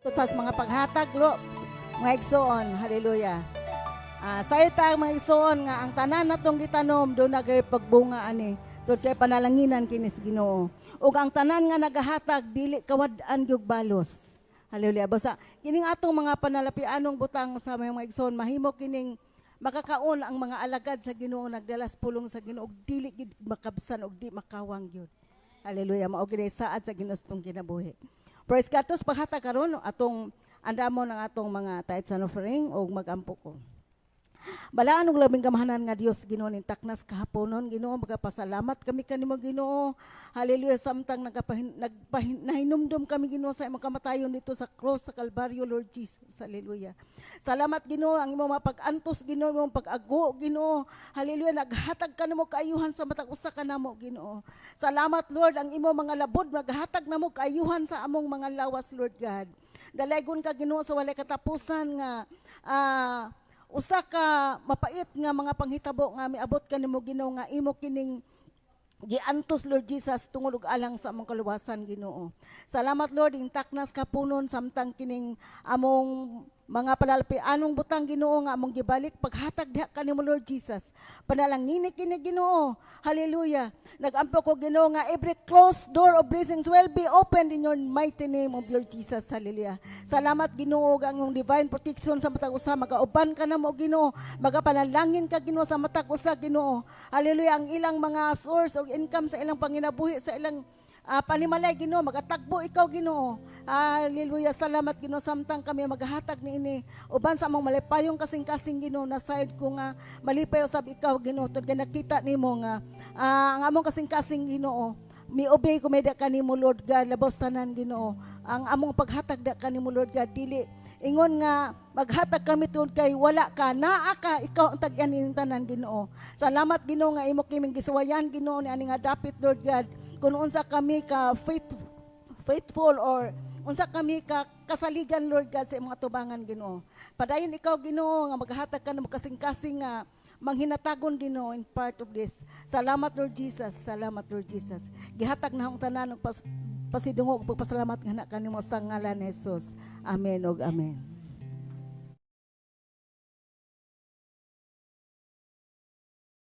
Tutas mga paghatag lo mga igsoon, haleluya. Sayo ta mga igsoon nga ang tanan natong gitanom do nagay pagbunga ani. Tod kay panalanginan kinis Ginoo. Ug ang tanan nga nagahatag dili kawad-an gyud balos. Haleluya. Basta kining atong mga panalapianong butang sa mga igsoon mahimo kining makakaon ang mga alagad sa Ginoo nagdalas pulong sa Ginoo dili gid makabsan og di makawang gyud. Haleluya. Mao gid saad sa ginustong kinabuhi. Praise God. Tos paghatag karon atong andamon ang atong mga tithes and offering o magampo ko. Balaan og labing kamahanan nga Dios Ginoo ning taknas kahaponon Ginoo magapasalamat kami kanimo Ginoo. Hallelujah samtang nahinumdum kami Ginoo sa imong kamatayon dito sa cross sa Kalbaryo Lord Jesus. Hallelujah. Salamat Ginoo ang imong mapag-antos Ginoo imong pag-ago Ginoo. Hallelujah naghatag kanimo kaayuhan sa matag usa ka namo Ginoo. Salamat Lord ang imong mga labod naghatag namo kaayuhan sa among mga lawas Lord God. Dalaygon ka Ginoo sa walay katapusan nga usa ka mapait nga mga panghitabo nga miabot kanimo Ginoo nga imo kining giantos Lord Jesus tungod og alang sa among kaluwasan Ginoo. Salamat Lord ing taknas kapunon samtang kining among mga panalapianong butang Ginoo nga among gibalik paghatag diha kanimo Lord Jesus. Panalangini kini Ginoo. Hallelujah. Nagampo ko Ginoo nga every closed door of blessings will be opened in your mighty name of Lord Jesus. Hallelujah. Salamat Ginoo ang imong divine protection sa matag usa magauban ka namo Ginoo. Magapanalangin ka Ginoo sa matag usa Ginoo. Hallelujah ang ilang mga source of income sa ilang panginabuhi sa ilang panimalay Ginoo magatagbo ikaw Ginoo. Hallelujah. Salamat Ginoo samtang kami maghatag niini uban sa among malipayong kasing-kasing Ginoo na side ko nga malipay usab ikaw Ginoo tud nakita nimo nga ang among kasing-kasing Ginoo miobey ko medya kanimo Lord God labos tanan Ginoo. Ang among paghatag da kanimo Lord God dili ingon nga maghatag kami tungod kay wala ka naa ka ikaw ang tag-an ning tanan Ginoo. Salamat Ginoo nga imo kiming gisuwayan Ginoo ni ani nga dapit Lord God kung unsa kami ka faithful or unsa kami ka kasaligan Lord God sa imong atubangan Ginoo. Padayon ikaw Ginoo nga maghatag ka namo kasing-kasing nga manghinatagon Ginoo in part of this. Salamat Lord Jesus. Salamat Lord Jesus. Gihatag na ang tanan og pasidungog ug pagpasalamat nga kanimo sa ngalan ni Jesus. Amen ug amen.